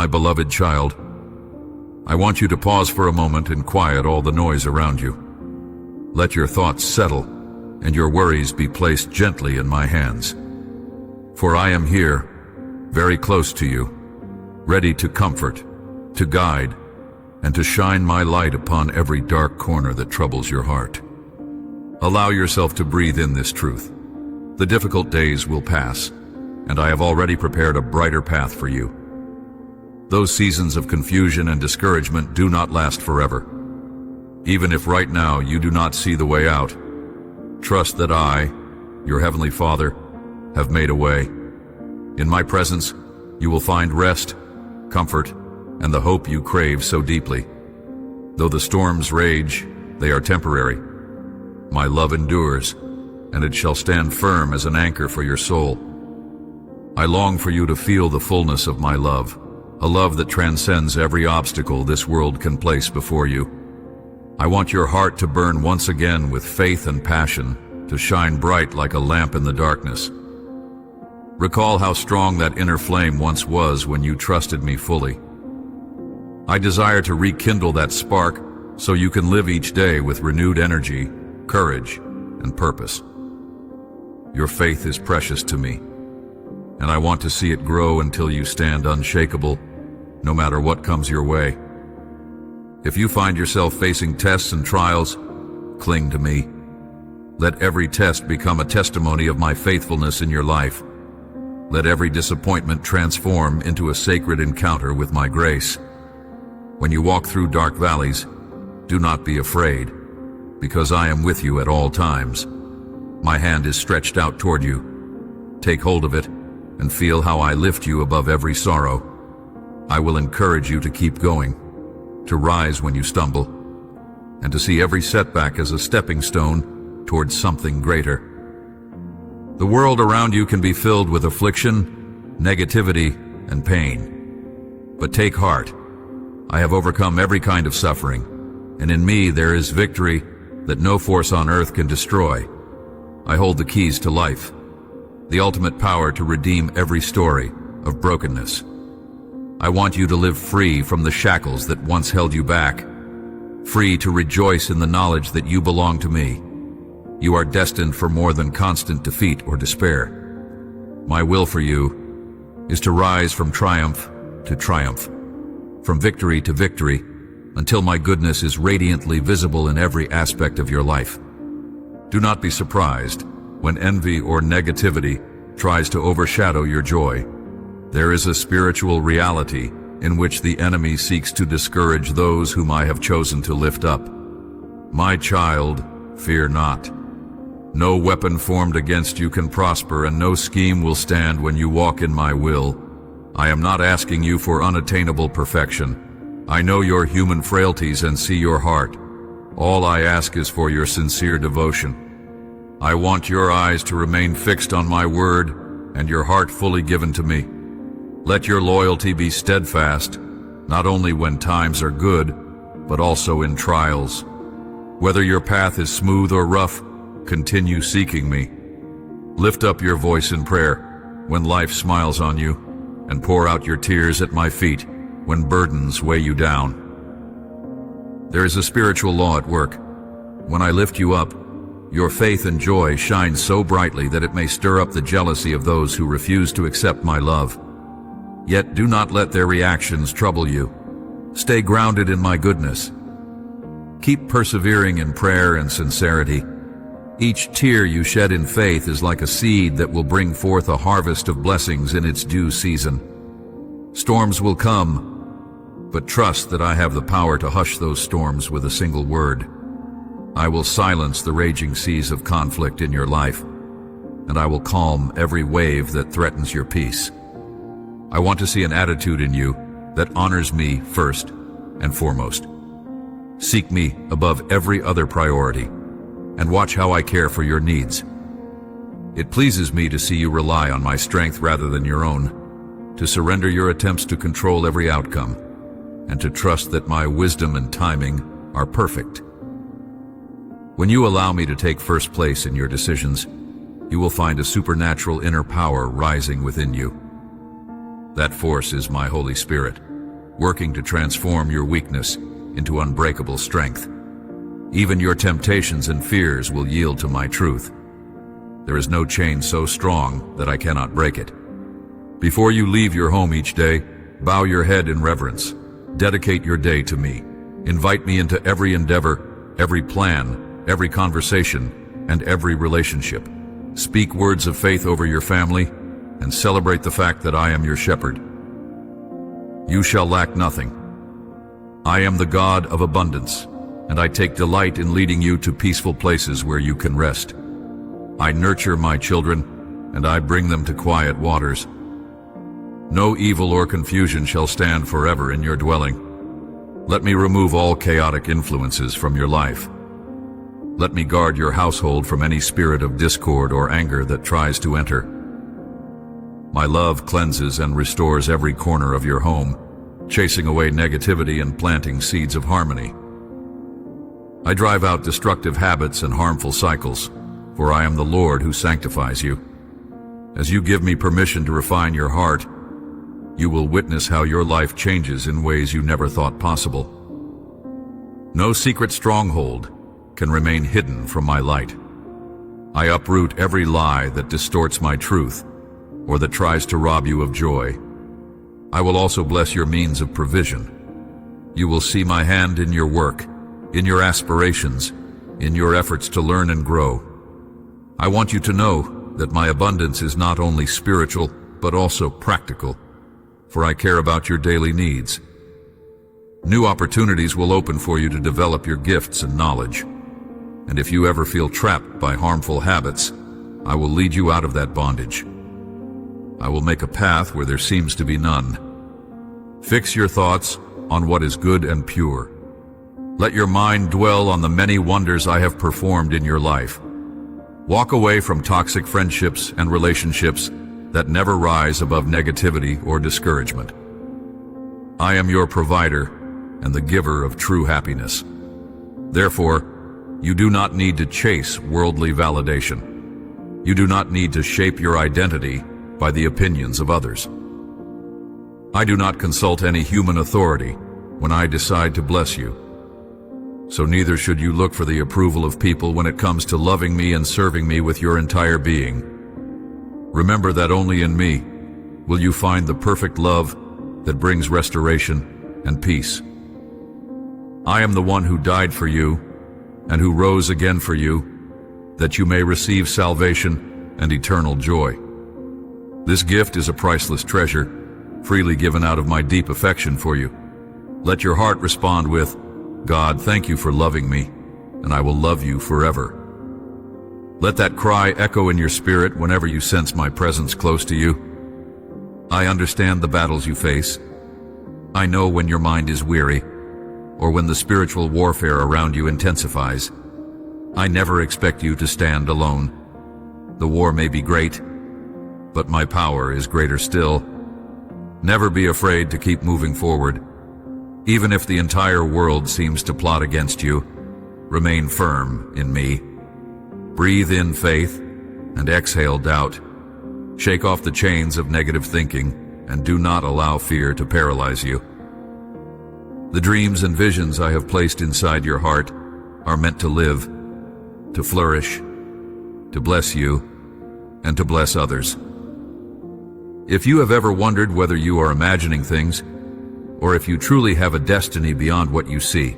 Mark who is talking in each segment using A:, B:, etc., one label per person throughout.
A: my beloved child, I want you to pause for a moment and quiet all the noise around you. Let your thoughts settle and your worries be placed gently in my hands. For I am here, very close to you, ready to comfort, to guide, and to shine my light upon every dark corner that troubles your heart. Allow yourself to breathe in this truth. The difficult days will pass, and I have already prepared a brighter path for you. Those seasons of confusion and discouragement do not last forever. Even if right now you do not see the way out, trust that I, your Heavenly Father, have made a way. In my presence, you will find rest, comfort, and the hope you crave so deeply. Though the storms rage, they are temporary. My love endures, and it shall stand firm as an anchor for your soul. I long for you to feel the fullness of my love, a love that transcends every obstacle this world can place before you. I want your heart to burn once again with faith and passion, to shine bright like a lamp in the darkness. Recall how strong that inner flame once was when you trusted me fully. I desire to rekindle that spark so you can live each day with renewed energy, courage, and purpose. Your faith is precious to me, and I want to see it grow until you stand unshakable, no matter what comes your way. If you find yourself facing tests and trials, cling to me. Let every test become a testimony of my faithfulness in your life. Let every disappointment transform into a sacred encounter with my grace. When you walk through dark valleys, do not be afraid, because I am with you at all times. My hand is stretched out toward you. Take hold of it and feel how I lift you above every sorrow. I will encourage you to keep going, to rise when you stumble, and to see every setback as a stepping stone towards something greater. The world around you can be filled with affliction, negativity, and pain. But take heart. I have overcome every kind of suffering, and in me there is victory that no force on earth can destroy. I hold the keys to life, the ultimate power to redeem every story of brokenness. I want you to live free from the shackles that once held you back, free to rejoice in the knowledge that you belong to me. You are destined for more than constant defeat or despair. My will for you is to rise from triumph to triumph, from victory to victory, until my goodness is radiantly visible in every aspect of your life. Do not be surprised when envy or negativity tries to overshadow your joy. There is a spiritual reality in which the enemy seeks to discourage those whom I have chosen to lift up. My child, fear not. No weapon formed against you can prosper, and no scheme will stand when you walk in my will. I am not asking you for unattainable perfection. I know your human frailties and see your heart. All I ask is for your sincere devotion. I want your eyes to remain fixed on my word and your heart fully given to me. Let your loyalty be steadfast, not only when times are good, but also in trials. Whether your path is smooth or rough, continue seeking me. Lift up your voice in prayer when life smiles on you, and pour out your tears at my feet when burdens weigh you down. There is a spiritual law at work. When I lift you up, your faith and joy shine so brightly that it may stir up the jealousy of those who refuse to accept my love. Yet do not let their reactions trouble you. Stay grounded in my goodness. Keep persevering in prayer and sincerity. Each tear you shed in faith is like a seed that will bring forth a harvest of blessings in its due season. Storms will come, but trust that I have the power to hush those storms with a single word. I will silence the raging seas of conflict in your life, and I will calm every wave that threatens your peace. I want to see an attitude in you that honors me first and foremost. Seek me above every other priority, and watch how I care for your needs. It pleases me to see you rely on my strength rather than your own, to surrender your attempts to control every outcome, and to trust that my wisdom and timing are perfect. When you allow me to take first place in your decisions, you will find a supernatural inner power rising within you. That force is my Holy Spirit, working to transform your weakness into unbreakable strength. Even your temptations and fears will yield to my truth. There is no chain so strong that I cannot break it. Before you leave your home each day, bow your head in reverence. Dedicate your day to me. Invite me into every endeavor, every plan, every conversation, and every relationship. Speak words of faith over your family, and celebrate the fact that I am your shepherd. You shall lack nothing. I am the God of abundance, and I take delight in leading you to peaceful places where you can rest. I nurture my children, and I bring them to quiet waters. No evil or confusion shall stand forever in your dwelling. Let me remove all chaotic influences from your life. Let me guard your household from any spirit of discord or anger that tries to enter. My love cleanses and restores every corner of your home, chasing away negativity and planting seeds of harmony. I drive out destructive habits and harmful cycles, for I am the Lord who sanctifies you. As you give me permission to refine your heart, you will witness how your life changes in ways you never thought possible. No secret stronghold can remain hidden from my light. I uproot every lie that distorts my truth or that tries to rob you of joy. I will also bless your means of provision. You will see my hand in your work, in your aspirations, in your efforts to learn and grow. I want you to know that my abundance is not only spiritual, but also practical, for I care about your daily needs. New opportunities will open for you to develop your gifts and knowledge. And if you ever feel trapped by harmful habits, I will lead you out of that bondage. I will make a path where there seems to be none. Fix your thoughts on what is good and pure. Let your mind dwell on the many wonders I have performed in your life. Walk away from toxic friendships and relationships that never rise above negativity or discouragement. I am your provider and the giver of true happiness. Therefore, you do not need to chase worldly validation. You do not need to shape your identity by the opinions of others. I do not consult any human authority when I decide to bless you. So neither should you look for the approval of people when it comes to loving me and serving me with your entire being. Remember that only in me will you find the perfect love that brings restoration and peace. I am the one who died for you and who rose again for you, that you may receive salvation and eternal joy. This gift is a priceless treasure, freely given out of my deep affection for you. Let your heart respond with, God, thank you for loving me, and I will love you forever. Let that cry echo in your spirit whenever you sense my presence close to you. I understand the battles you face. I know when your mind is weary, or when the spiritual warfare around you intensifies. I never expect you to stand alone. The war may be great, but my power is greater still. Never be afraid to keep moving forward. Even if the entire world seems to plot against you, remain firm in me. Breathe in faith and exhale doubt. Shake off the chains of negative thinking and do not allow fear to paralyze you. The dreams and visions I have placed inside your heart are meant to live, to flourish, to bless you, and to bless others. If you have ever wondered whether you are imagining things, or if you truly have a destiny beyond what you see,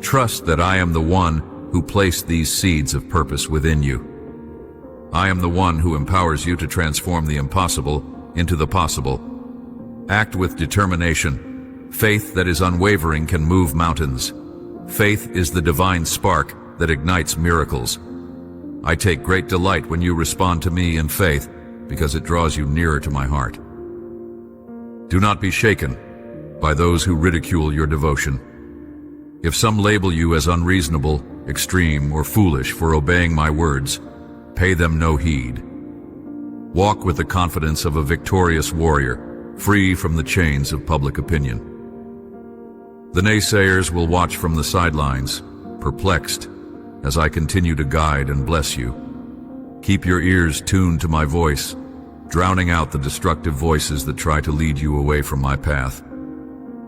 A: trust that I am the one who placed these seeds of purpose within you. I am the one who empowers you to transform the impossible into the possible. Act with determination. Faith that is unwavering can move mountains. Faith is the divine spark that ignites miracles. I take great delight when you respond to me in faith, because it draws you nearer to my heart. Do not be shaken by those who ridicule your devotion. If some label you as unreasonable, extreme, or foolish for obeying my words, pay them no heed. Walk with the confidence of a victorious warrior, free from the chains of public opinion. The naysayers will watch from the sidelines, perplexed, as I continue to guide and bless you. Keep your ears tuned to my voice, drowning out the destructive voices that try to lead you away from my path.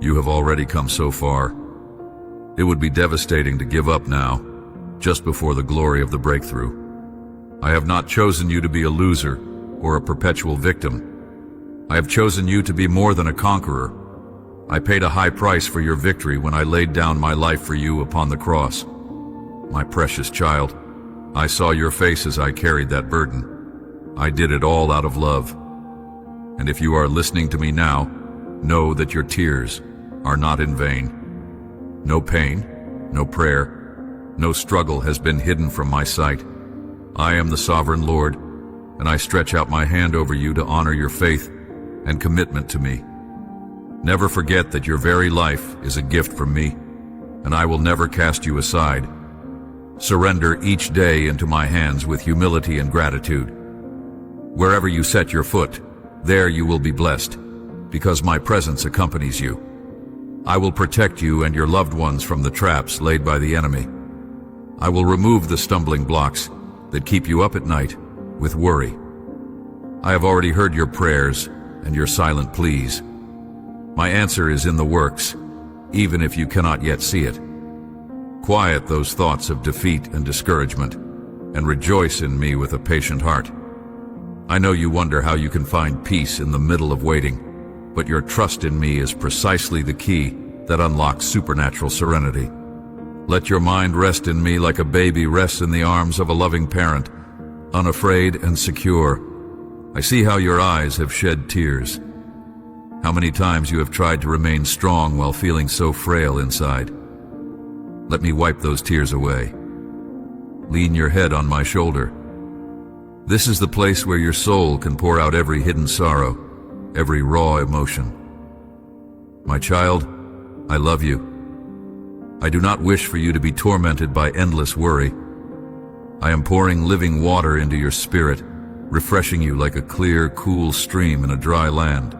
A: You have already come so far. It would be devastating to give up now, just before the glory of the breakthrough. I have not chosen you to be a loser or a perpetual victim. I have chosen you to be more than a conqueror. I paid a high price for your victory when I laid down my life for you upon the cross. My precious child, I saw your face as I carried that burden. I did it all out of love. And if you are listening to me now, know that your tears are not in vain. No pain, no prayer, no struggle has been hidden from my sight. I am the sovereign Lord, and I stretch out my hand over you to honor your faith and commitment to me. Never forget that your very life is a gift from me, and I will never cast you aside. Surrender each day into my hands with humility and gratitude. Wherever you set your foot, there you will be blessed, because my presence accompanies you. I will protect you and your loved ones from the traps laid by the enemy. I will remove the stumbling blocks that keep you up at night with worry. I have already heard your prayers and your silent pleas. My answer is in the works, even if you cannot yet see it. Quiet those thoughts of defeat and discouragement, and rejoice in me with a patient heart. I know you wonder how you can find peace in the middle of waiting, but your trust in me is precisely the key that unlocks supernatural serenity. Let your mind rest in me like a baby rests in the arms of a loving parent, unafraid and secure. I see how your eyes have shed tears. How many times you have tried to remain strong while feeling so frail inside. Let me wipe those tears away. Lean your head on my shoulder. This is the place where your soul can pour out every hidden sorrow, every raw emotion. My child, I love you. I do not wish for you to be tormented by endless worry. I am pouring living water into your spirit, refreshing you like a clear, cool stream in a dry land.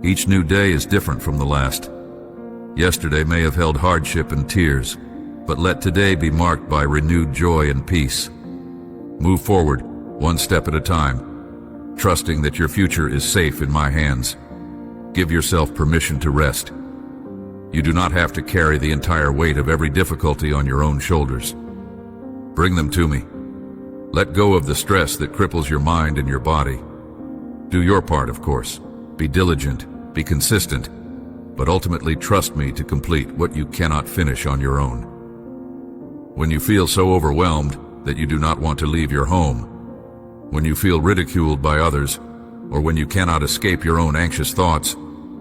A: Each new day is different from the last. Yesterday may have held hardship and tears, but let today be marked by renewed joy and peace. Move forward, one step at a time, trusting that your future is safe in my hands. Give yourself permission to rest. You do not have to carry the entire weight of every difficulty on your own shoulders. Bring them to me. Let go of the stress that cripples your mind and your body. Do your part, of course. Be diligent, be consistent, but ultimately trust me to complete what you cannot finish on your own. When you feel so overwhelmed that you do not want to leave your home, when you feel ridiculed by others, or when you cannot escape your own anxious thoughts,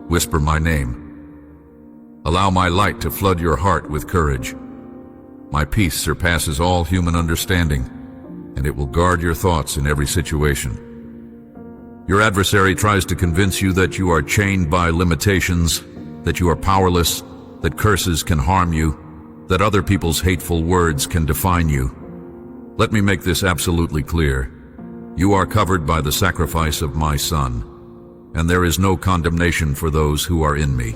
A: whisper my name. Allow my light to flood your heart with courage. My peace surpasses all human understanding, and it will guard your thoughts in every situation. Your adversary tries to convince you that you are chained by limitations, that you are powerless, that curses can harm you, that other people's hateful words can define you. Let me make this absolutely clear. You are covered by the sacrifice of my Son, and there is no condemnation for those who are in me.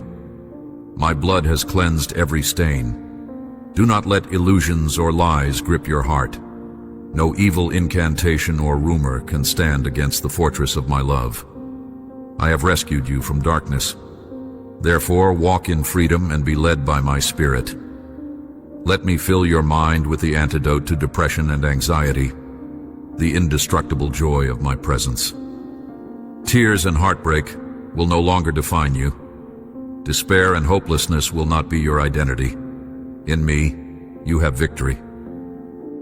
A: My blood has cleansed every stain. Do not let illusions or lies grip your heart. No evil incantation or rumor can stand against the fortress of my love. I have rescued you from darkness. Therefore, walk in freedom and be led by my Spirit. Let me fill your mind with the antidote to depression and anxiety, the indestructible joy of my presence. Tears and heartbreak will no longer define you. Despair and hopelessness will not be your identity. In me, you have victory.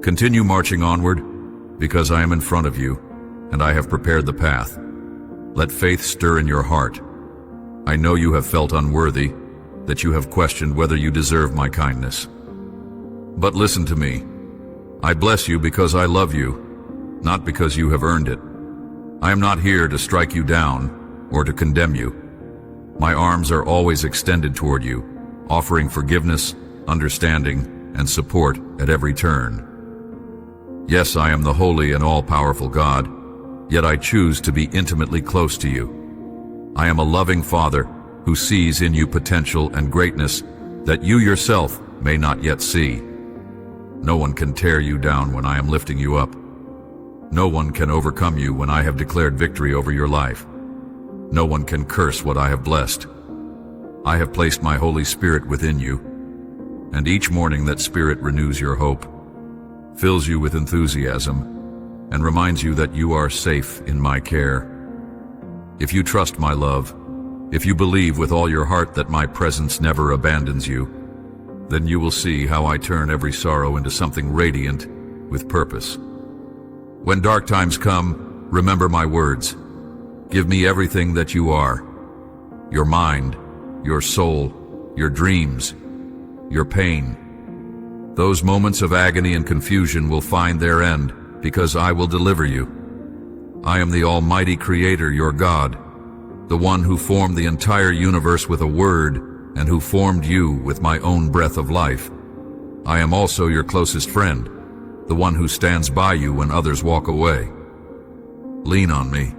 A: Continue marching onward, because I am in front of you, and I have prepared the path. Let faith stir in your heart. I know you have felt unworthy, that you have questioned whether you deserve my kindness. But listen to me. I bless you because I love you, not because you have earned it. I am not here to strike you down or to condemn you. My arms are always extended toward you, offering forgiveness, understanding, and support at every turn. Yes, I am the holy and all-powerful God, yet I choose to be intimately close to you. I am a loving Father who sees in you potential and greatness that you yourself may not yet see. No one can tear you down when I am lifting you up. No one can overcome you when I have declared victory over your life. No one can curse what I have blessed. I have placed my Holy Spirit within you, and each morning that Spirit renews your hope, fills you with enthusiasm, and reminds you that you are safe in my care. If you trust my love, if you believe with all your heart that my presence never abandons you, then you will see how I turn every sorrow into something radiant with purpose. When dark times come, remember my words. Give me everything that you are, your mind, your soul, your dreams, your pain. Those moments of agony and confusion will find their end because I will deliver you. I am the Almighty Creator, your God, the one who formed the entire universe with a word and who formed you with my own breath of life. I am also your closest friend, the one who stands by you when others walk away. Lean on me.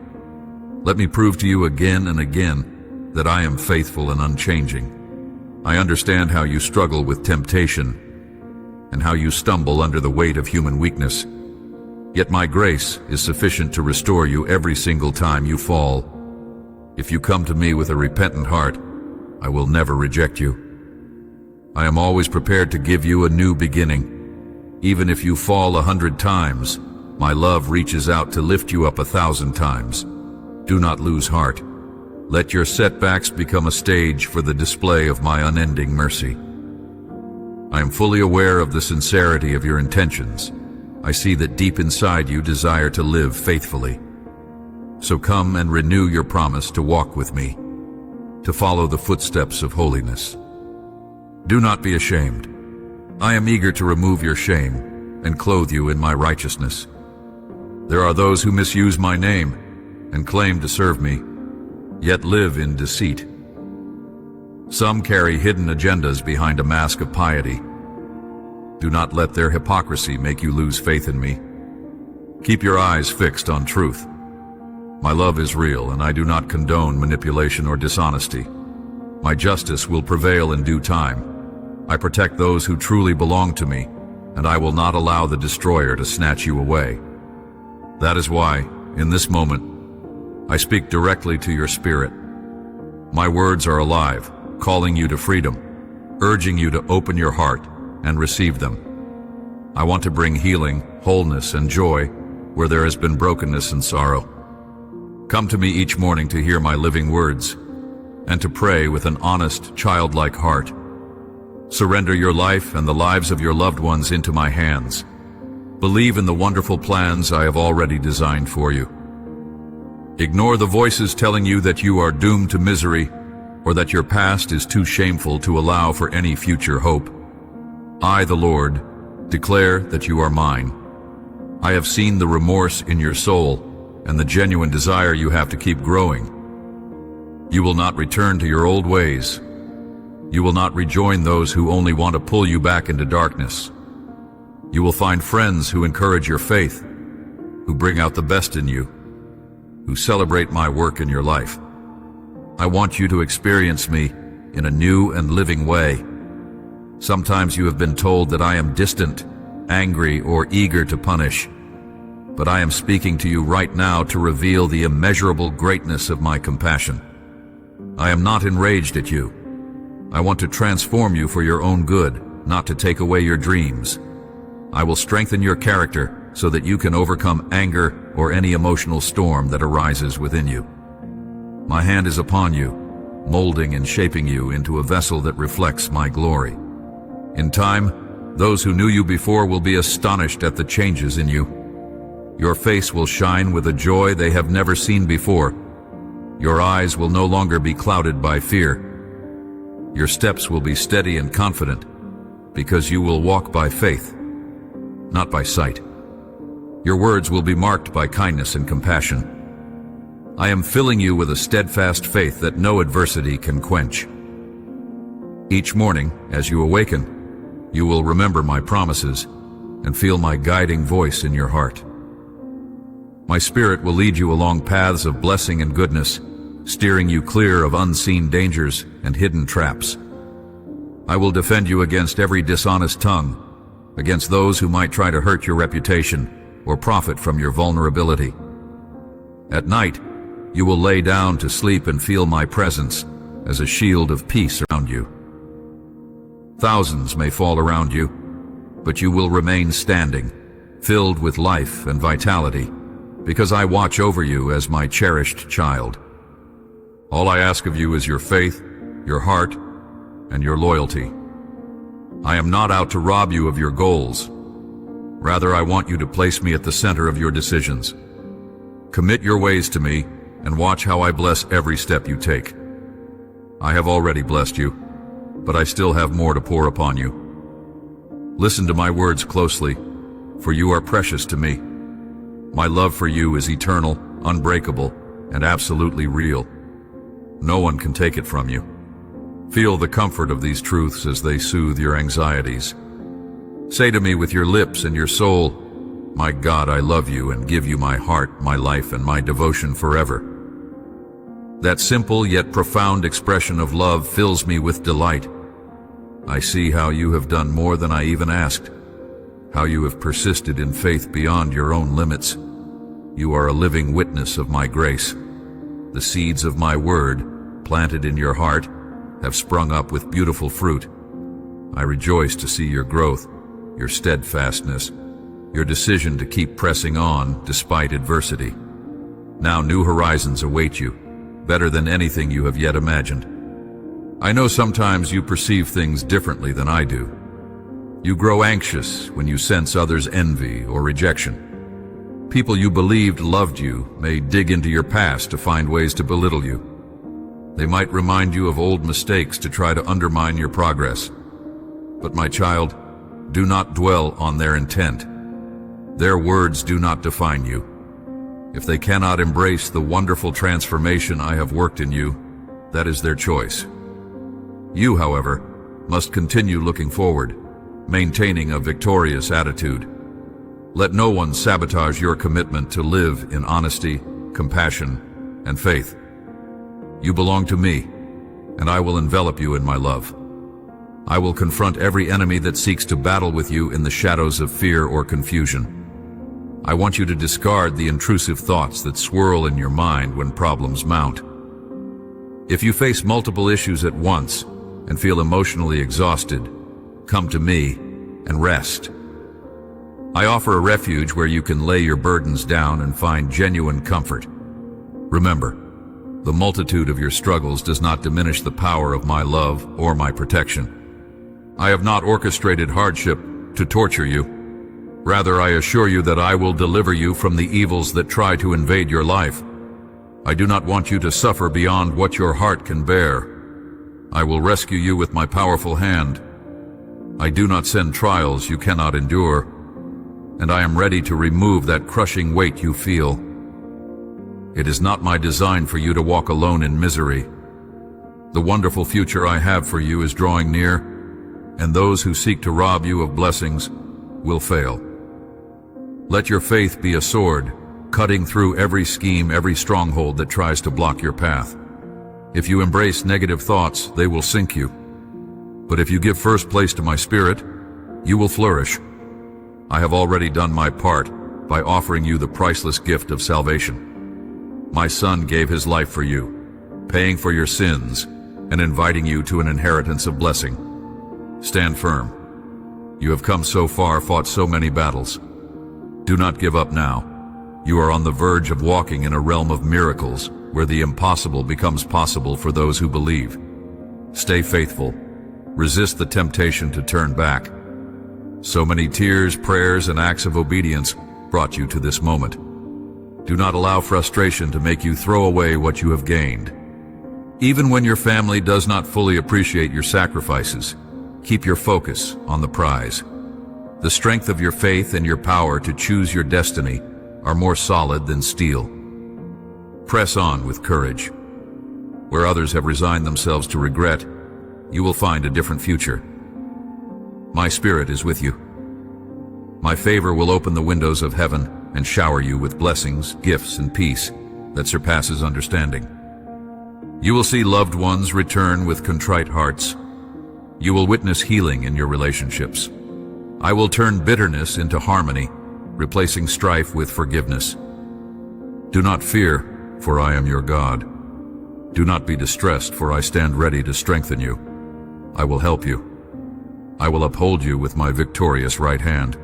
A: Let me prove to you again and again that I am faithful and unchanging. I understand how you struggle with temptation and how you stumble under the weight of human weakness. Yet my grace is sufficient to restore you every single time you fall. If you come to me with a repentant heart, I will never reject you. I am always prepared to give you a new beginning. Even if you fall 100 times, my love reaches out to lift you up 1,000 times. Do not lose heart. Let your setbacks become a stage for the display of my unending mercy. I am fully aware of the sincerity of your intentions. I see that deep inside you desire to live faithfully. So come and renew your promise to walk with me, to follow the footsteps of holiness. Do not be ashamed. I am eager to remove your shame and clothe you in my righteousness. There are those who misuse my name and claim to serve me, yet live in deceit. Some carry hidden agendas behind a mask of piety. Do not let their hypocrisy make you lose faith in me. Keep your eyes fixed on truth. My love is real, and I do not condone manipulation or dishonesty. My justice will prevail in due time. I protect those who truly belong to me, and I will not allow the destroyer to snatch you away. That is why, in this moment, I speak directly to your spirit. My words are alive, calling you to freedom, urging you to open your heart and receive them. I want to bring healing, wholeness, and joy where there has been brokenness and sorrow. Come to me each morning to hear my living words and to pray with an honest, childlike heart. Surrender your life and the lives of your loved ones into my hands. Believe in the wonderful plans I have already designed for you. Ignore the voices telling you that you are doomed to misery or that your past is too shameful to allow for any future hope. I, the Lord, declare that you are mine. I have seen the remorse in your soul and the genuine desire you have to keep growing. You will not return to your old ways. You will not rejoin those who only want to pull you back into darkness. You will find friends who encourage your faith, who bring out the best in you, who celebrate my work in your life. I want you to experience me in a new and living way. Sometimes you have been told that I am distant, angry, or eager to punish. But I am speaking to you right now to reveal the immeasurable greatness of my compassion. I am not enraged at you. I want to transform you for your own good, not to take away your dreams. I will strengthen your character so that you can overcome anger or any emotional storm that arises within you. My hand is upon you, molding and shaping you into a vessel that reflects my glory. In time, those who knew you before will be astonished at the changes in you. Your face will shine with a joy they have never seen before. Your eyes will no longer be clouded by fear. Your steps will be steady and confident because you will walk by faith, not by sight. Your words will be marked by kindness and compassion. I am filling you with a steadfast faith that no adversity can quench. Each morning, as you awaken, you will remember my promises and feel my guiding voice in your heart. My Spirit will lead you along paths of blessing and goodness, steering you clear of unseen dangers and hidden traps. I will defend you against every dishonest tongue, against those who might try to hurt your reputation or profit from your vulnerability. At night, you will lay down to sleep and feel my presence, as a shield of peace around you. Thousands may fall around you, but you will remain standing, filled with life and vitality, because I watch over you as my cherished child. All I ask of you is your faith, your heart, and your loyalty. I am not out to rob you of your goals. Rather, I want you to place me at the center of your decisions. Commit your ways to me and watch how I bless every step you take. I have already blessed you, but I still have more to pour upon you. Listen to my words closely, for you are precious to me. My love for you is eternal, unbreakable, and absolutely real. No one can take it from you. Feel the comfort of these truths as they soothe your anxieties. Say to me with your lips and your soul, "My God, I love you and give you my heart, my life, and my devotion forever." That simple yet profound expression of love fills me with delight. I see how you have done more than I even asked, how you have persisted in faith beyond your own limits. You are a living witness of my grace. The seeds of my word, planted in your heart, have sprung up with beautiful fruit. I rejoice to see your growth, your steadfastness, your decision to keep pressing on despite adversity. Now new horizons await you, better than anything you have yet imagined. I know sometimes you perceive things differently than I do. You grow anxious when you sense others' envy or rejection. People you believed loved you may dig into your past to find ways to belittle you. They might remind you of old mistakes to try to undermine your progress. But my child, do not dwell on their intent. Their words do not define you. If they cannot embrace the wonderful transformation I have worked in you, that is their choice. You, however, must continue looking forward, maintaining a victorious attitude. Let no one sabotage your commitment to live in honesty, compassion, and faith. You belong to me, and I will envelop you in my love. I will confront every enemy that seeks to battle with you in the shadows of fear or confusion. I want you to discard the intrusive thoughts that swirl in your mind when problems mount. If you face multiple issues at once and feel emotionally exhausted, come to me and rest. I offer a refuge where you can lay your burdens down and find genuine comfort. Remember, the multitude of your struggles does not diminish the power of my love or my protection. I have not orchestrated hardship to torture you. Rather, I assure you that I will deliver you from the evils that try to invade your life. I do not want you to suffer beyond what your heart can bear. I will rescue you with my powerful hand. I do not send trials you cannot endure, and I am ready to remove that crushing weight you feel. It is not my design for you to walk alone in misery. The wonderful future I have for you is drawing near, and those who seek to rob you of blessings will fail. Let your faith be a sword, cutting through every scheme, every stronghold that tries to block your path. If you embrace negative thoughts, they will sink you. But if you give first place to my spirit, you will flourish. I have already done my part by offering you the priceless gift of salvation. My Son gave his life for you, paying for your sins and inviting you to an inheritance of blessing. Stand firm. You have come so far, fought so many battles. Do not give up now. You are on the verge of walking in a realm of miracles where the impossible becomes possible for those who believe. Stay faithful. Resist the temptation to turn back. So many tears, prayers, and acts of obedience brought you to this moment. Do not allow frustration to make you throw away what you have gained. Even when your family does not fully appreciate your sacrifices, keep your focus on the prize. The strength of your faith and your power to choose your destiny are more solid than steel. Press on with courage. Where others have resigned themselves to regret, you will find a different future. My Spirit is with you. My favor will open the windows of heaven and shower you with blessings, gifts, and peace that surpasses understanding. You will see loved ones return with contrite hearts. You will witness healing in your relationships. I will turn bitterness into harmony, replacing strife with forgiveness. Do not fear, for I am your God. Do not be distressed, for I stand ready to strengthen you. I will help you. I will uphold you with my victorious right hand.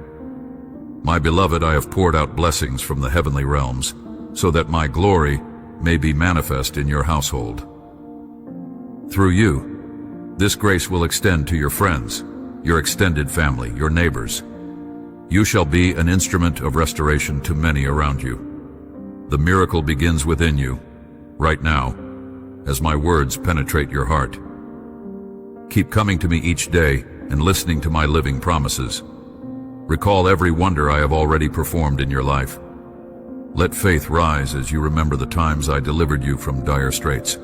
A: My beloved, I have poured out blessings from the heavenly realms, so that my glory may be manifest in your household. Through you, this grace will extend to your friends, your extended family, your neighbors. You shall be an instrument of restoration to many around you. The miracle begins within you, right now, as my words penetrate your heart. Keep coming to me each day and listening to my living promises. Recall every wonder I have already performed in your life. Let faith rise as you remember the times I delivered you from dire straits.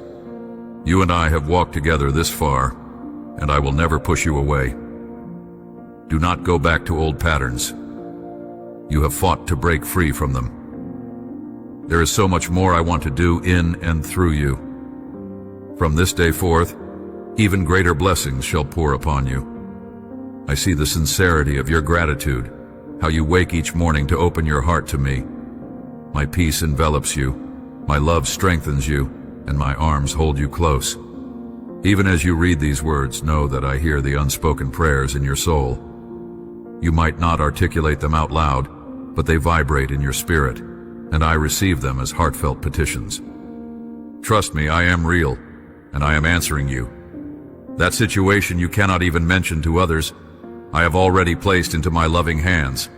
A: You and I have walked together this far, and I will never push you away. Do not go back to old patterns. You have fought to break free from them. There is so much more I want to do in and through you. From this day forth, even greater blessings shall pour upon you. I see the sincerity of your gratitude, how you wake each morning to open your heart to me. My peace envelops you, my love strengthens you, and my arms hold you close. Even as you read these words, know that I hear the unspoken prayers in your soul. You might not articulate them out loud, but they vibrate in your spirit, and I receive them as heartfelt petitions. Trust me, I am real, and I am answering you. That situation you cannot even mention to others, I have already placed into my loving hands.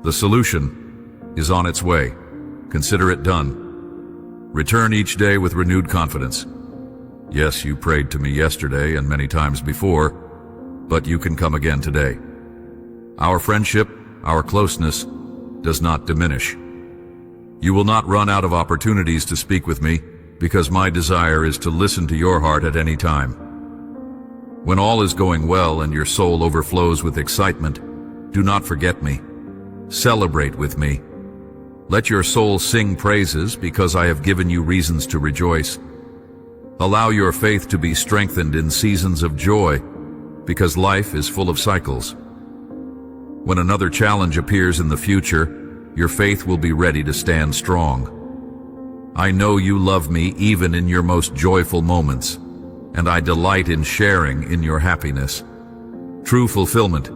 A: The solution is on its way. Consider it done. Return each day with renewed confidence. Yes, you prayed to me yesterday and many times before, but you can come again today. Our friendship, our closeness, does not diminish. You will not run out of opportunities to speak with me, because my desire is to listen to your heart at any time. When all is going well and your soul overflows with excitement, do not forget me. Celebrate with me. Let your soul sing praises, because I have given you reasons to rejoice. Allow your faith to be strengthened in seasons of joy, because life is full of cycles. When another challenge appears in the future, your faith will be ready to stand strong. I know you love me even in your most joyful moments, and I delight in sharing in your happiness. True fulfillment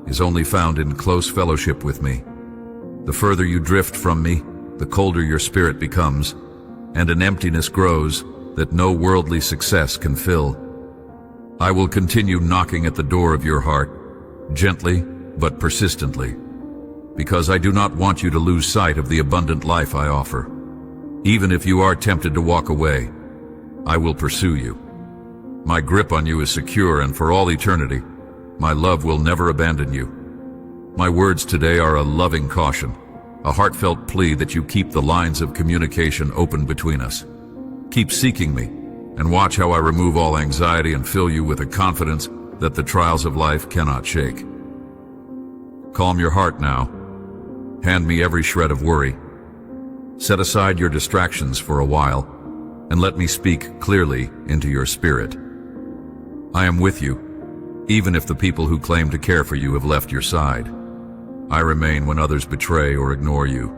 A: is only found in close fellowship with me. The further you drift from me, the colder your spirit becomes, and an emptiness grows that no worldly success can fill. I will continue knocking at the door of your heart, gently but persistently, because I do not want you to lose sight of the abundant life I offer. Even if you are tempted to walk away, I will pursue you. My grip on you is secure, and for all eternity, my love will never abandon you. My words today are a loving caution, a heartfelt plea that you keep the lines of communication open between us. Keep seeking me, and watch how I remove all anxiety and fill you with a confidence that the trials of life cannot shake. Calm your heart now. Hand me every shred of worry. Set aside your distractions for a while, and let me speak clearly into your spirit. I am with you, even if the people who claim to care for you have left your side. I remain when others betray or ignore you.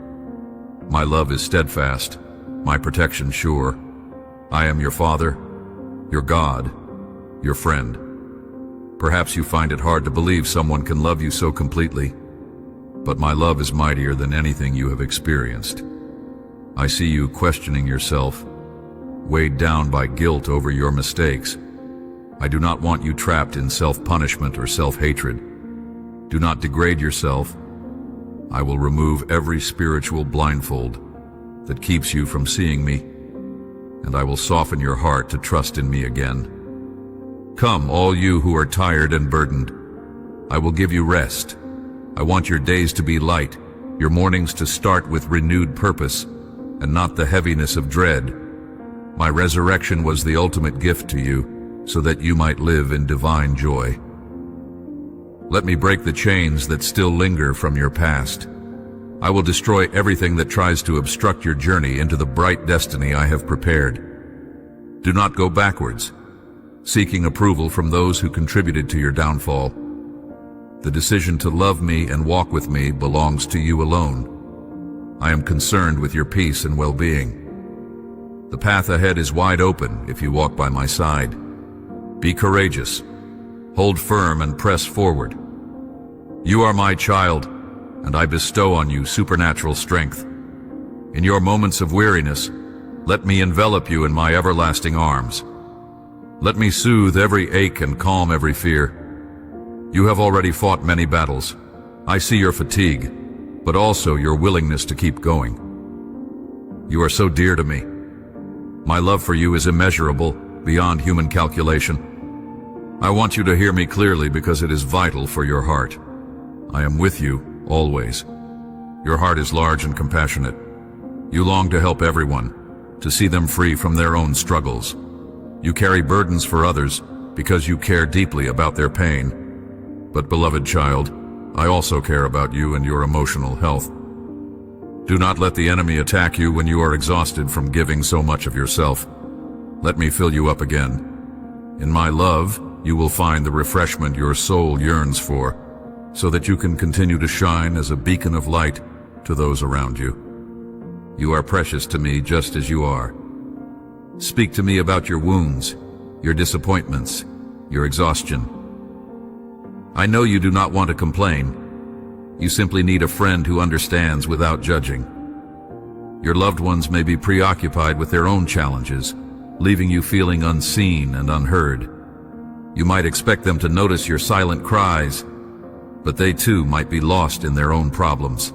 A: My love is steadfast, my protection sure. I am your Father, your God, your friend. Perhaps you find it hard to believe someone can love you so completely, but my love is mightier than anything you have experienced. I see you questioning yourself, weighed down by guilt over your mistakes. I do not want you trapped in self-punishment or self-hatred. Do not degrade yourself. I will remove every spiritual blindfold that keeps you from seeing me, and I will soften your heart to trust in me again. Come, all you who are tired and burdened. I will give you rest. I want your days to be light, your mornings to start with renewed purpose, and not the heaviness of dread. My resurrection was the ultimate gift to you, so that you might live in divine joy. Let me break the chains that still linger from your past. I will destroy everything that tries to obstruct your journey into the bright destiny I have prepared. Do not go backwards, seeking approval from those who contributed to your downfall. The decision to love me and walk with me belongs to you alone. I am concerned with your peace and well-being. The path ahead is wide open if you walk by my side. Be courageous. Hold firm and press forward. You are my child, and I bestow on you supernatural strength. In your moments of weariness, let me envelop you in my everlasting arms. Let me soothe every ache and calm every fear. You have already fought many battles. I see your fatigue, but also your willingness to keep going. You are so dear to me. My love for you is immeasurable, beyond human calculation. I want you to hear me clearly because it is vital for your heart. I am with you, always. Your heart is large and compassionate. You long to help everyone, to see them free from their own struggles. You carry burdens for others because you care deeply about their pain. But beloved child, I also care about you and your emotional health. Do not let the enemy attack you when you are exhausted from giving so much of yourself. Let me fill you up again. In my love, you will find the refreshment your soul yearns for, so that you can continue to shine as a beacon of light to those around you. You are precious to me just as you are. Speak to me about your wounds, your disappointments, your exhaustion. I know you do not want to complain. You simply need a friend who understands without judging. Your loved ones may be preoccupied with their own challenges, leaving you feeling unseen and unheard. You might expect them to notice your silent cries, but they too might be lost in their own problems.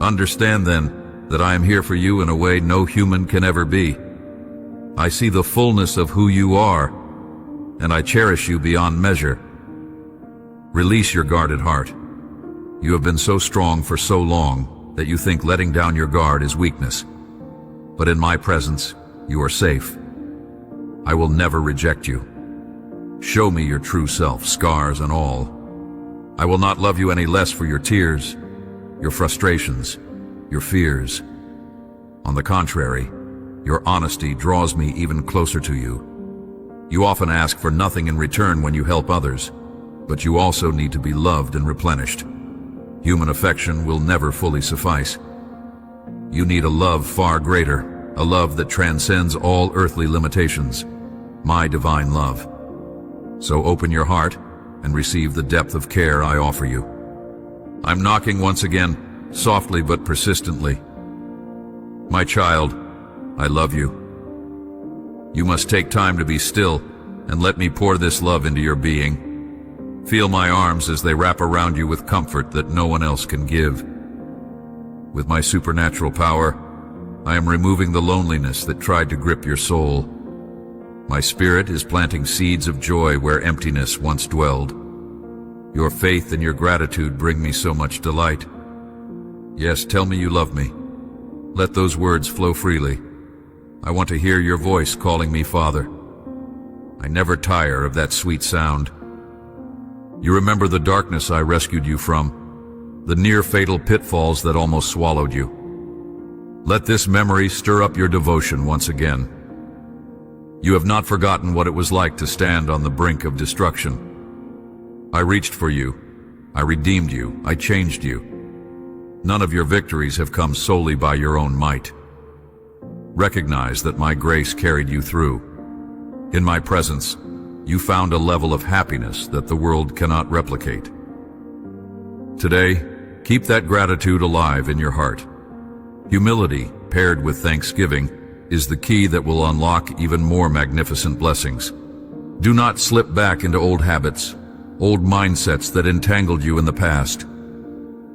A: Understand then that I am here for you in a way no human can ever be. I see the fullness of who you are, and I cherish you beyond measure. Release your guarded heart. You have been so strong for so long that you think letting down your guard is weakness. But in my presence, you are safe. I will never reject you. Show me your true self, scars and all. I will not love you any less for your tears, your frustrations, your fears. On the contrary, your honesty draws me even closer to you. You often ask for nothing in return when you help others, but you also need to be loved and replenished. Human affection will never fully suffice. You need a love far greater, a love that transcends all earthly limitations, my divine love. So open your heart and receive the depth of care I offer you. I'm knocking once again, softly but persistently. My child, I love you. You must take time to be still and let me pour this love into your being. Feel my arms as they wrap around you with comfort that no one else can give. With my supernatural power, I am removing the loneliness that tried to grip your soul. My spirit is planting seeds of joy where emptiness once dwelled. Your faith and your gratitude bring me so much delight. Yes, tell me you love me. Let those words flow freely. I want to hear your voice calling me Father. I never tire of that sweet sound. You remember the darkness I rescued you from, the near-fatal pitfalls that almost swallowed you. Let this memory stir up your devotion once again. You have not forgotten what it was like to stand on the brink of destruction. I reached for you. I redeemed you. I changed you. None of your victories have come solely by your own might. Recognize that my grace carried you through. In my presence, you found a level of happiness that the world cannot replicate. Today, keep that gratitude alive in your heart. Humility, paired with thanksgiving, is the key that will unlock even more magnificent blessings. Do not slip back into old habits, old mindsets that entangled you in the past.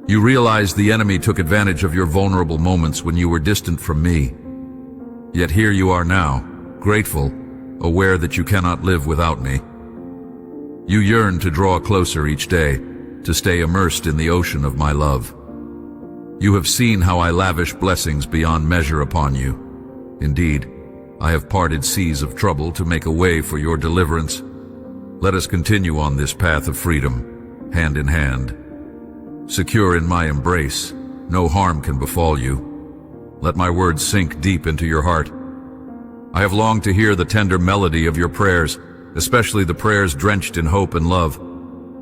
A: You realize the enemy took advantage of your vulnerable moments when you were distant from me. Yet here you are now, grateful, aware that you cannot live without me. You yearn to draw closer each day, to stay immersed in the ocean of my love. You have seen how I lavish blessings beyond measure upon you. Indeed, I have parted seas of trouble to make a way for your deliverance. Let us continue on this path of freedom, hand in hand. Secure in my embrace, no harm can befall you. Let my words sink deep into your heart. I have longed to hear the tender melody of your prayers, especially the prayers drenched in hope and love.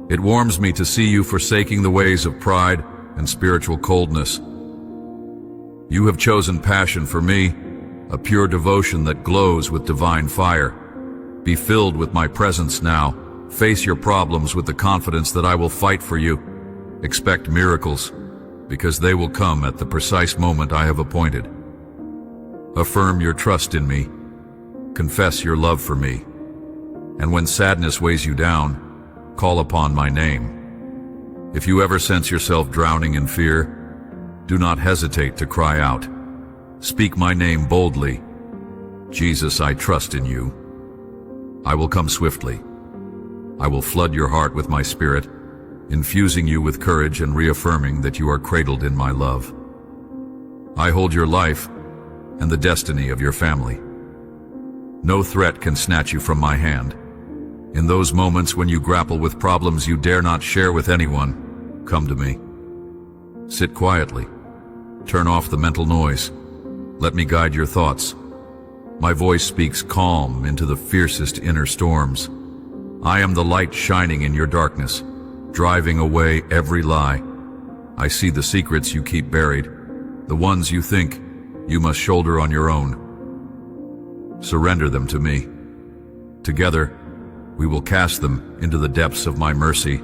A: It warms me to see you forsaking the ways of pride and spiritual coldness. You have chosen passion for me, a pure devotion that glows with divine fire. Be filled with my presence now. Face your problems with the confidence that I will fight for you. Expect miracles, because they will come at the precise moment I have appointed. Affirm your trust in me. Confess your love for me. And when sadness weighs you down, call upon my name. If you ever sense yourself drowning in fear, do not hesitate to cry out. Speak my name boldly. Jesus, I trust in you. I will come swiftly. I will flood your heart with my spirit, infusing you with courage and reaffirming that you are cradled in my love. I hold your life and the destiny of your family. No threat can snatch you from my hand. In those moments when you grapple with problems you dare not share with anyone, come to me. Sit quietly. Turn off the mental noise. Let me guide your thoughts. My voice speaks calm into the fiercest inner storms. I am the light shining in your darkness, driving away every lie. I see the secrets you keep buried, the ones you think you must shoulder on your own. Surrender them to me. Together, we will cast them into the depths of my mercy,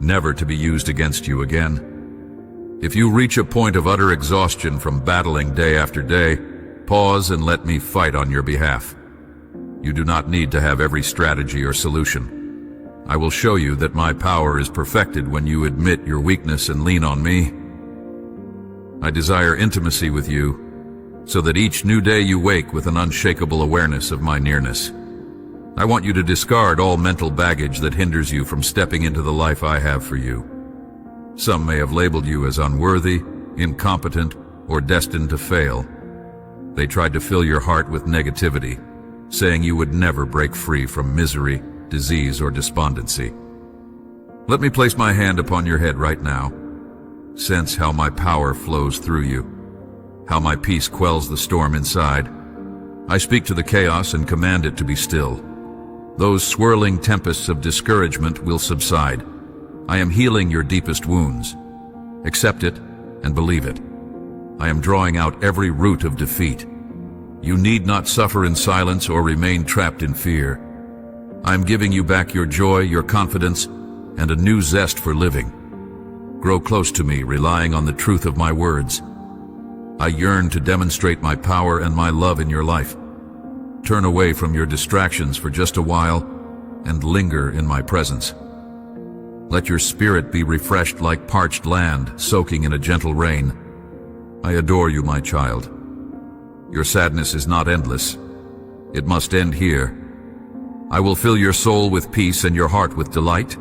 A: never to be used against you again. If you reach a point of utter exhaustion from battling day after day, pause and let me fight on your behalf. You do not need to have every strategy or solution. I will show you that my power is perfected when you admit your weakness and lean on me. I desire intimacy with you, so that each new day you wake with an unshakable awareness of my nearness. I want you to discard all mental baggage that hinders you from stepping into the life I have for you. Some may have labeled you as unworthy, incompetent, or destined to fail. They tried to fill your heart with negativity, saying you would never break free from misery, disease, or despondency. Let me place my hand upon your head right now. Sense how my power flows through you, how my peace quells the storm inside. I speak to the chaos and command it to be still. Those swirling tempests of discouragement will subside. I am healing your deepest wounds. Accept it and believe it. I am drawing out every root of defeat. You need not suffer in silence or remain trapped in fear. I am giving you back your joy, your confidence, and a new zest for living. Grow close to me, relying on the truth of my words. I yearn to demonstrate my power and my love in your life. Turn away from your distractions for just a while and linger in my presence. Let your spirit be refreshed like parched land soaking in a gentle rain. I adore you, my child. Your sadness is not endless. It must end here. I will fill your soul with peace and your heart with delight.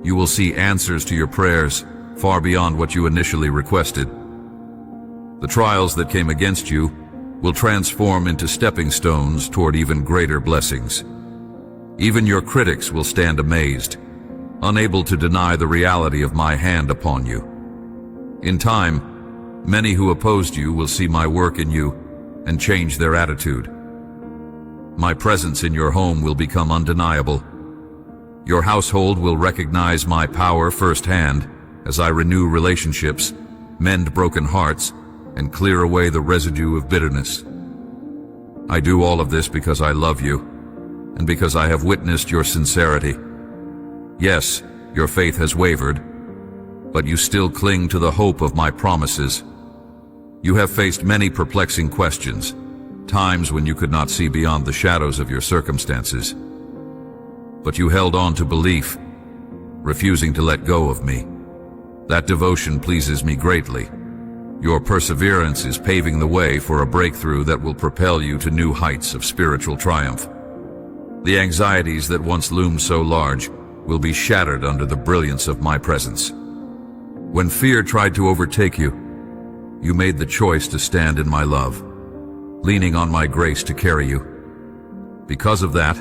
A: You will see answers to your prayers far beyond what you initially requested. The trials that came against you will transform into stepping stones toward even greater blessings. Even your critics will stand amazed, unable to deny the reality of my hand upon you. In time, many who opposed you will see my work in you and change their attitude. My presence in your home will become undeniable. Your household will recognize my power firsthand as I renew relationships, mend broken hearts, and clear away the residue of bitterness. I do all of this because I love you, and because I have witnessed your sincerity. Yes, your faith has wavered, but you still cling to the hope of my promises. You have faced many perplexing questions, times when you could not see beyond the shadows of your circumstances. But you held on to belief, refusing to let go of me. That devotion pleases me greatly. Your perseverance is paving the way for a breakthrough that will propel you to new heights of spiritual triumph. The anxieties that once loomed so large will be shattered under the brilliance of my presence. When fear tried to overtake you, you made the choice to stand in my love, leaning on my grace to carry you. Because of that,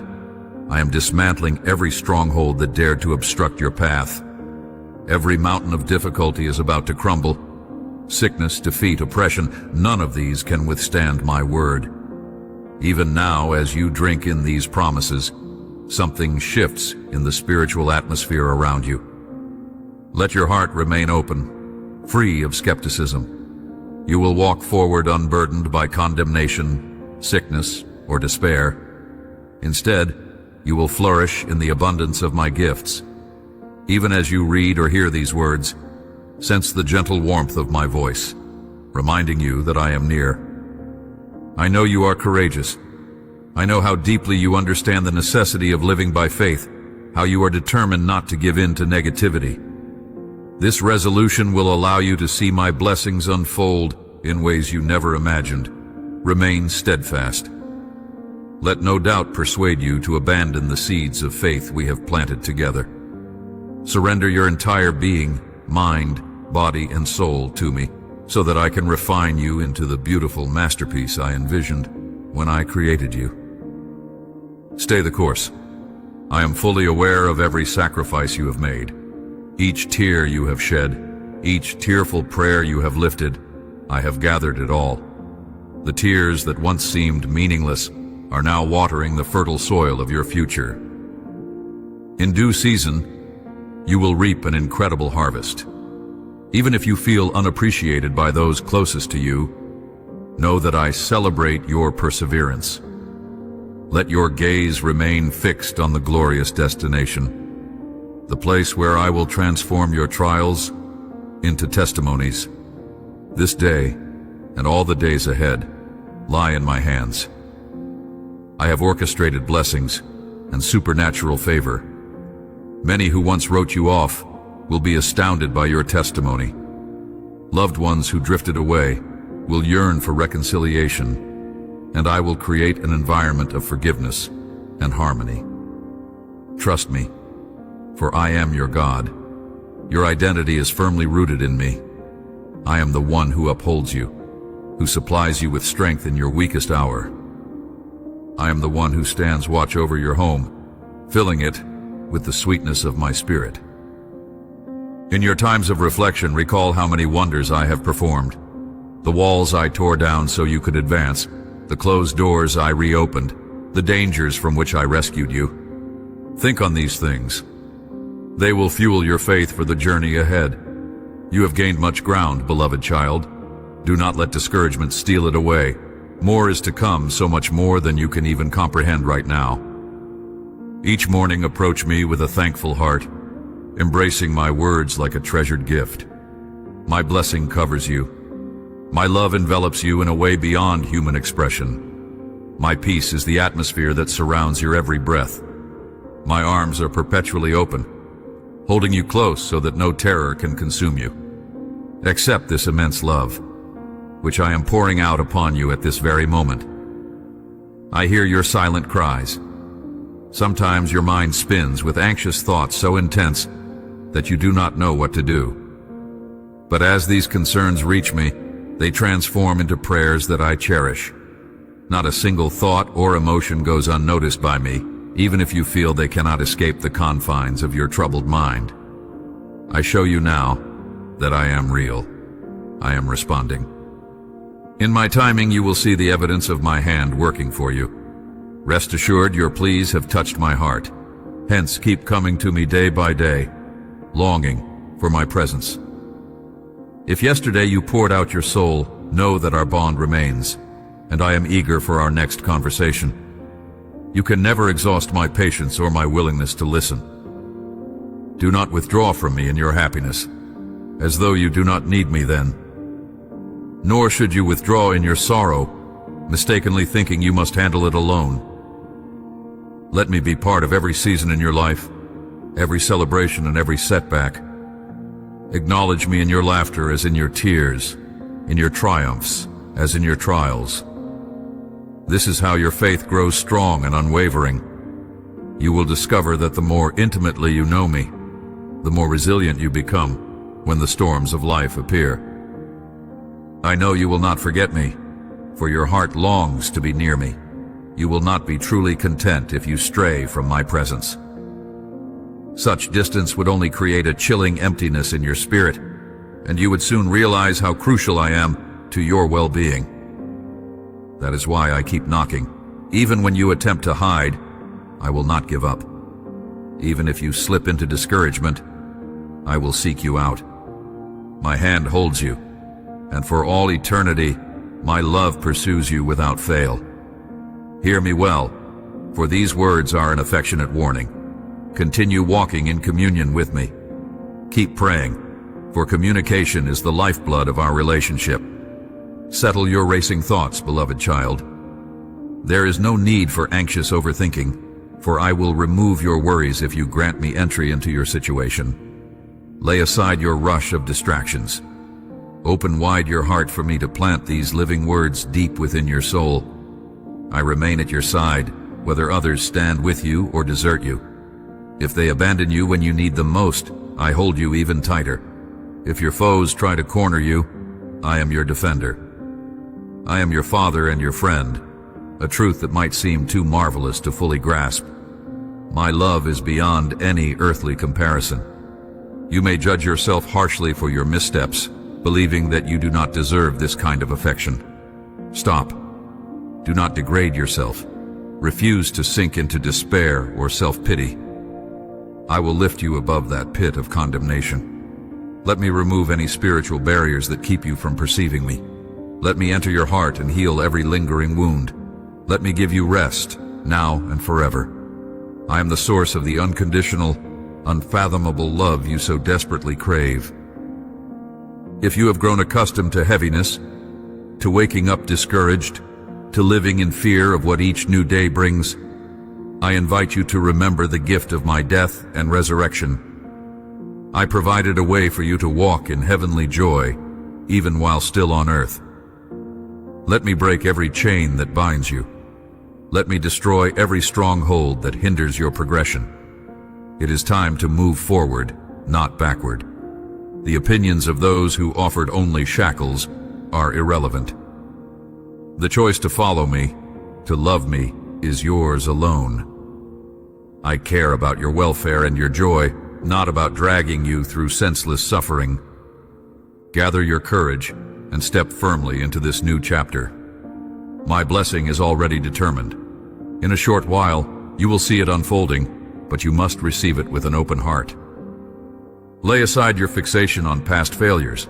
A: I am dismantling every stronghold that dared to obstruct your path. Every mountain of difficulty is about to crumble. Sickness, defeat, oppression, none of these can withstand my word. Even now, as you drink in these promises, something shifts in the spiritual atmosphere around you. Let your heart remain open, free of skepticism. You will walk forward unburdened by condemnation, sickness, or despair. Instead, you will flourish in the abundance of my gifts. Even as you read or hear these words, sense the gentle warmth of my voice, reminding you that I am near. I know you are courageous. I know how deeply you understand the necessity of living by faith, how you are determined not to give in to negativity. This resolution will allow you to see my blessings unfold in ways you never imagined. Remain steadfast. Let no doubt persuade you to abandon the seeds of faith we have planted together. Surrender your entire being, mind, body, and soul to me, so that I can refine you into the beautiful masterpiece I envisioned when I created you. Stay the course. I am fully aware of every sacrifice you have made. Each tear you have shed, each tearful prayer you have lifted, I have gathered it all. The tears that once seemed meaningless are now watering the fertile soil of your future. In due season, you will reap an incredible harvest. Even if you feel unappreciated by those closest to you, know that I celebrate your perseverance. Let your gaze remain fixed on the glorious destination, the place where I will transform your trials into testimonies. This day, and all the days ahead, lie in my hands. I have orchestrated blessings and supernatural favor. Many who once wrote you off will be astounded by your testimony. Loved ones who drifted away will yearn for reconciliation, and I will create an environment of forgiveness and harmony. Trust me, for I am your God. Your identity is firmly rooted in me. I am the one who upholds you, who supplies you with strength in your weakest hour. I am the one who stands watch over your home, filling it with the sweetness of my spirit. In your times of reflection, recall how many wonders I have performed. The walls I tore down so you could advance, the closed doors I reopened, the dangers from which I rescued you. Think on these things. They will fuel your faith for the journey ahead. You have gained much ground, beloved child. Do not let discouragement steal it away. More is to come, so much more than you can even comprehend right now. Each morning approach me with a thankful heart, embracing my words like a treasured gift. My blessing covers you. My love envelops you in a way beyond human expression. My peace is the atmosphere that surrounds your every breath. My arms are perpetually open, holding you close so that no terror can consume you. Accept this immense love, which I am pouring out upon you at this very moment. I hear your silent cries. Sometimes your mind spins with anxious thoughts so intense that you do not know what to do. But as these concerns reach me, they transform into prayers that I cherish. Not a single thought or emotion goes unnoticed by me, even if you feel they cannot escape the confines of your troubled mind. I show you now that I am real. I am responding. In my timing, you will see the evidence of my hand working for you. Rest assured, your pleas have touched my heart. Hence, keep coming to me day by day, longing for my presence. If yesterday you poured out your soul, know that our bond remains, and I am eager for our next conversation. You can never exhaust my patience or my willingness to listen. Do not withdraw from me in your happiness, as though you do not need me then. Nor should you withdraw in your sorrow, mistakenly thinking you must handle it alone. Let me be part of every season in your life, every celebration and every setback. Acknowledge me in your laughter as in your tears, in your triumphs as in your trials. This is how your faith grows strong and unwavering. You will discover that the more intimately you know me, the more resilient you become when the storms of life appear. I know you will not forget me, for your heart longs to be near me. You will not be truly content if you stray from my presence. Such distance would only create a chilling emptiness in your spirit, and you would soon realize how crucial I am to your well-being. That is why I keep knocking. Even when you attempt to hide, I will not give up. Even if you slip into discouragement, I will seek you out. My hand holds you, and for all eternity, my love pursues you without fail. Hear me well, for these words are an affectionate warning. Continue walking in communion with me. Keep praying, for communication is the lifeblood of our relationship. Settle your racing thoughts, beloved child. There is no need for anxious overthinking, for I will remove your worries if you grant me entry into your situation. Lay aside your rush of distractions. Open wide your heart for me to plant these living words deep within your soul. I remain at your side, whether others stand with you or desert you. If they abandon you when you need them most, I hold you even tighter. If your foes try to corner you, I am your defender. I am your father and your friend, a truth that might seem too marvelous to fully grasp. My love is beyond any earthly comparison. You may judge yourself harshly for your missteps, believing that you do not deserve this kind of affection. Stop. Do not degrade yourself. Refuse to sink into despair or self-pity. I will lift you above that pit of condemnation. Let me remove any spiritual barriers that keep you from perceiving me. Let me enter your heart and heal every lingering wound. Let me give you rest, now and forever. I am the source of the unconditional, unfathomable love you so desperately crave. If you have grown accustomed to heaviness, to waking up discouraged, to living in fear of what each new day brings, I invite you to remember the gift of my death and resurrection. I provided a way for you to walk in heavenly joy, even while still on earth. Let me break every chain that binds you. Let me destroy every stronghold that hinders your progression. It is time to move forward, not backward. The opinions of those who offered only shackles are irrelevant. The choice to follow me, to love me, is yours alone. I care about your welfare and your joy, not about dragging you through senseless suffering. Gather your courage and step firmly into this new chapter. My blessing is already determined. In a short while, you will see it unfolding, but you must receive it with an open heart. Lay aside your fixation on past failures.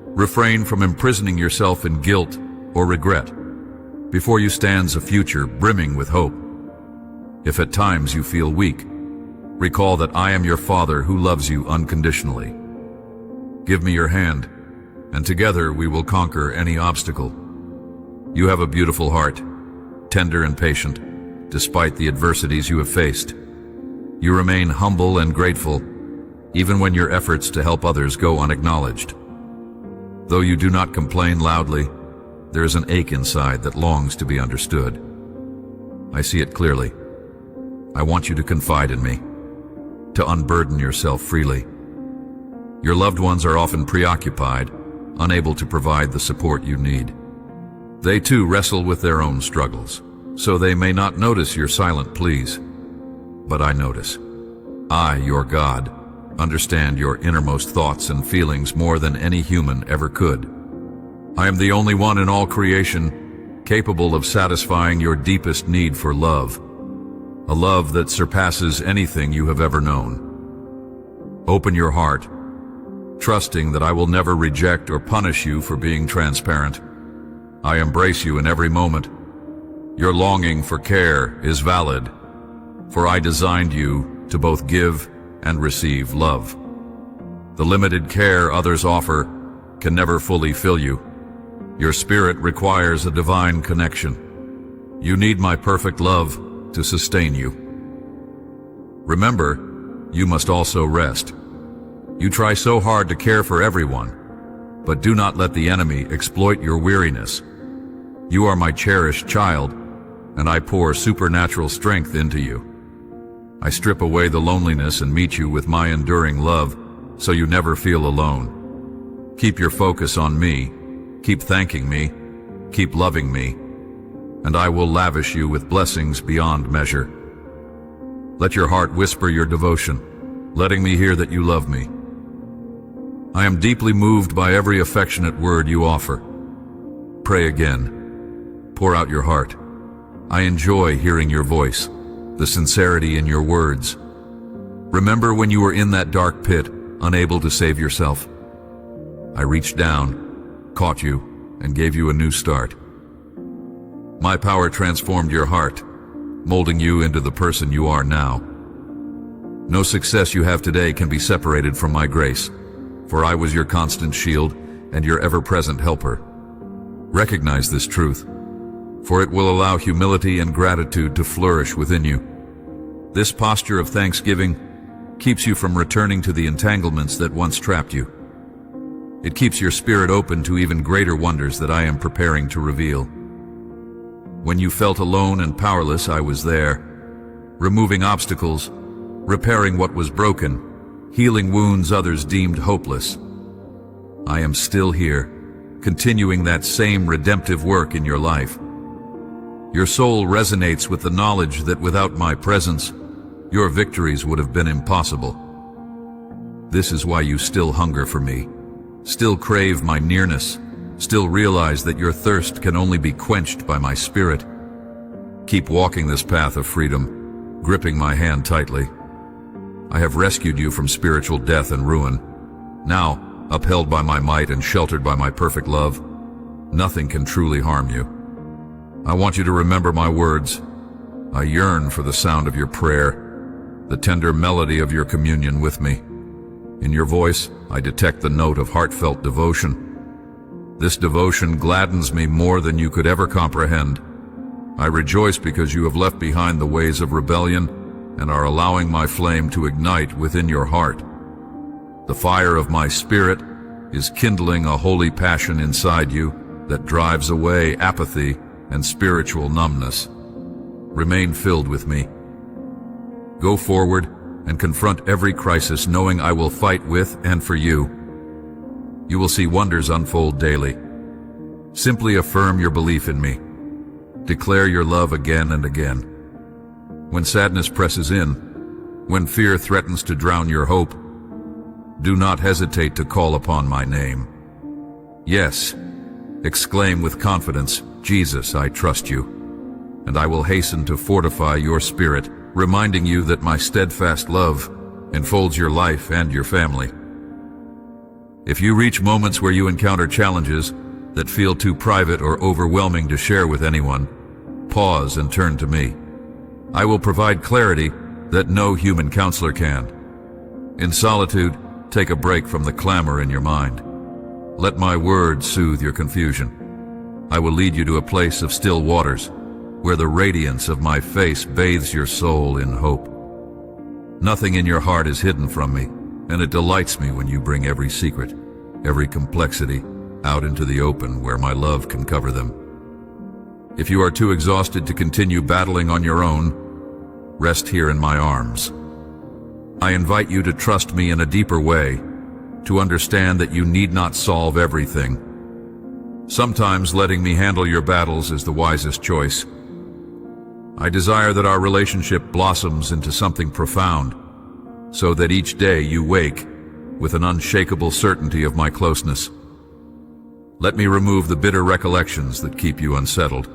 A: Refrain from imprisoning yourself in guilt or regret. Before you stands a future brimming with hope. If at times you feel weak, recall that I am your Father who loves you unconditionally. Give me your hand, and together we will conquer any obstacle. You have a beautiful heart, tender and patient, despite the adversities you have faced. You remain humble and grateful, even when your efforts to help others go unacknowledged. Though you do not complain loudly, there is an ache inside that longs to be understood. I see it clearly. I want you to confide in me, to unburden yourself freely. Your loved ones are often preoccupied, unable to provide the support you need. They too wrestle with their own struggles, so they may not notice your silent pleas. But I notice. I, your God, understand your innermost thoughts and feelings more than any human ever could. I am the only one in all creation capable of satisfying your deepest need for love, a love that surpasses anything you have ever known. Open your heart, trusting that I will never reject or punish you for being transparent. I embrace you in every moment. Your longing for care is valid, for I designed you to both give and receive love. The limited care others offer can never fully fill you. Your spirit requires a divine connection. You need my perfect love to sustain you. Remember, you must also rest. You try so hard to care for everyone, but do not let the enemy exploit your weariness. You are my cherished child, and I pour supernatural strength into you. I strip away the loneliness and meet you with my enduring love, so you never feel alone. Keep your focus on me, keep thanking me, keep loving me, and I will lavish you with blessings beyond measure. Let your heart whisper your devotion, letting me hear that you love me. I am deeply moved by every affectionate word you offer. Pray again. Pour out your heart. I enjoy hearing your voice, the sincerity in your words. Remember when you were in that dark pit, unable to save yourself? I reached down, caught you, and gave you a new start. My power transformed your heart, molding you into the person you are now. No success you have today can be separated from my grace, for I was your constant shield and your ever-present helper. Recognize this truth, for it will allow humility and gratitude to flourish within you. This posture of thanksgiving keeps you from returning to the entanglements that once trapped you. It keeps your spirit open to even greater wonders that I am preparing to reveal. When you felt alone and powerless, I was there, removing obstacles, repairing what was broken, healing wounds others deemed hopeless. I am still here, continuing that same redemptive work in your life. Your soul resonates with the knowledge that without my presence, your victories would have been impossible. This is why you still hunger for me, still crave my nearness, still realize that your thirst can only be quenched by my spirit. Keep walking this path of freedom, gripping my hand tightly. I have rescued you from spiritual death and ruin. Now, upheld by my might and sheltered by my perfect love, nothing can truly harm you. I want you to remember my words. I yearn for the sound of your prayer, the tender melody of your communion with me. In your voice, I detect the note of heartfelt devotion. This devotion gladdens me more than you could ever comprehend. I rejoice because you have left behind the ways of rebellion and are allowing my flame to ignite within your heart. The fire of my spirit is kindling a holy passion inside you that drives away apathy and spiritual numbness. Remain filled with me. Go forward and confront every crisis knowing I will fight with and for you. You will see wonders unfold daily. Simply affirm your belief in me. Declare your love again and again. When sadness presses in, when fear threatens to drown your hope, do not hesitate to call upon my name. Yes, exclaim with confidence, Jesus, I trust you, and I will hasten to fortify your spirit, reminding you that my steadfast love enfolds your life and your family. If you reach moments where you encounter challenges that feel too private or overwhelming to share with anyone, pause and turn to me. I will provide clarity that no human counselor can. In solitude, take a break from the clamor in your mind. Let my words soothe your confusion. I will lead you to a place of still waters, where the radiance of my face bathes your soul in hope. Nothing in your heart is hidden from me, and it delights me when you bring every secret, every complexity, out into the open where my love can cover them. If you are too exhausted to continue battling on your own, rest here in my arms. I invite you to trust me in a deeper way, to understand that you need not solve everything. Sometimes letting me handle your battles is the wisest choice. I desire that our relationship blossoms into something profound, so that each day you wake with an unshakable certainty of my closeness. Let me remove the bitter recollections that keep you unsettled.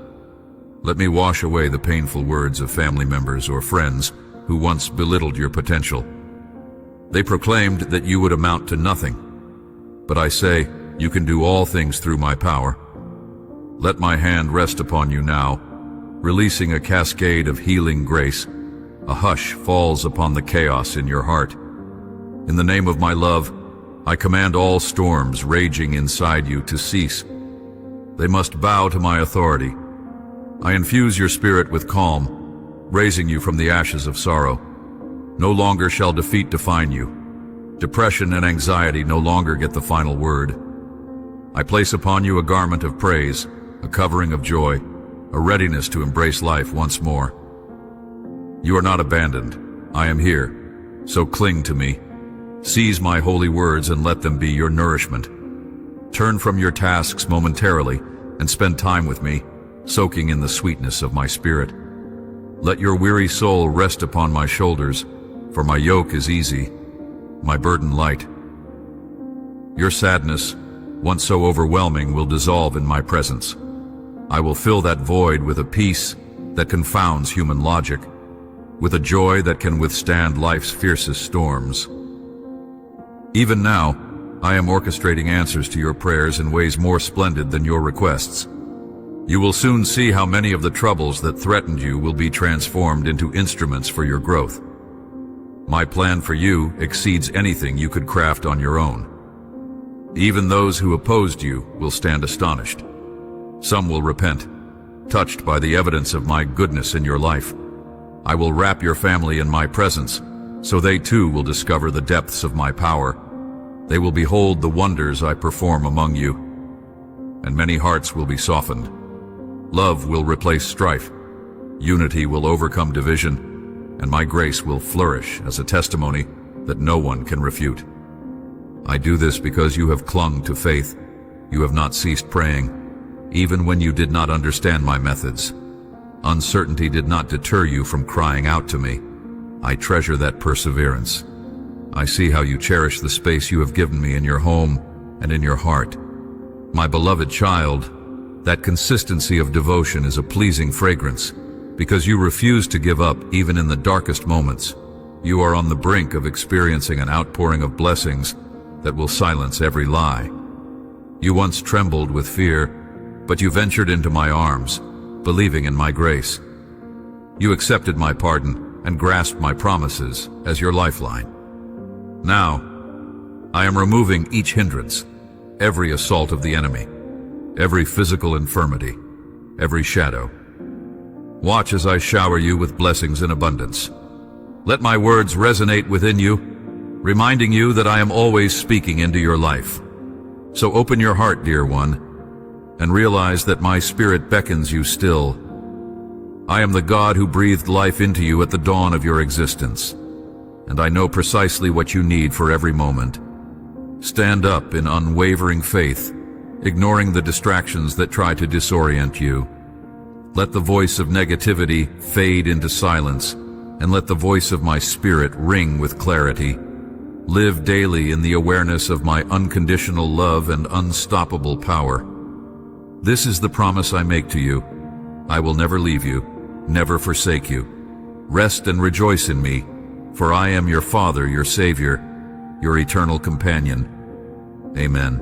A: Let me wash away the painful words of family members or friends who once belittled your potential. They proclaimed that you would amount to nothing, but I say you can do all things through my power. Let my hand rest upon you now, releasing a cascade of healing grace. A hush falls upon the chaos in your heart. In the name of my love, I command all storms raging inside you to cease. They must bow to my authority. I infuse your spirit with calm, raising you from the ashes of sorrow. No longer shall defeat define you. Depression and anxiety no longer get the final word. I place upon you a garment of praise, a covering of joy, a readiness to embrace life once more. You are not abandoned. I am here, so cling to me. Seize my holy words and let them be your nourishment. Turn from your tasks momentarily and spend time with me, soaking in the sweetness of my spirit. Let your weary soul rest upon my shoulders, for my yoke is easy, my burden light. Your sadness, once so overwhelming, will dissolve in my presence. I will fill that void with a peace that confounds human logic, with a joy that can withstand life's fiercest storms. Even now, I am orchestrating answers to your prayers in ways more splendid than your requests. You will soon see how many of the troubles that threatened you will be transformed into instruments for your growth. My plan for you exceeds anything you could craft on your own. Even those who opposed you will stand astonished. Some will repent, touched by the evidence of my goodness in your life. I will wrap your family in my presence, so they too will discover the depths of my power. They will behold the wonders I perform among you, and many hearts will be softened. Love will replace strife, unity will overcome division, and my grace will flourish as a testimony that no one can refute. I do this because you have clung to faith. You have not ceased praying, even when you did not understand my methods. Uncertainty did not deter you from crying out to me. I treasure that perseverance. I see how you cherish the space you have given me in your home and in your heart. My beloved child, that consistency of devotion is a pleasing fragrance, because you refuse to give up even in the darkest moments. You are on the brink of experiencing an outpouring of blessings that will silence every lie. You once trembled with fear, but you ventured into my arms, believing in my grace. You accepted my pardon and grasped my promises as your lifeline. Now, I am removing each hindrance, every assault of the enemy, every physical infirmity, every shadow. Watch as I shower you with blessings in abundance. Let my words resonate within you, reminding you that I am always speaking into your life. So open your heart, dear one, and realize that my spirit beckons you still. I am the God who breathed life into you at the dawn of your existence, and I know precisely what you need for every moment. Stand up in unwavering faith, ignoring the distractions that try to disorient you. Let the voice of negativity fade into silence, and let the voice of my spirit ring with clarity. Live daily in the awareness of my unconditional love and unstoppable power. This is the promise I make to you. I will never leave you, never forsake you. Rest and rejoice in me, for I am your Father, your Savior, your eternal companion. Amen.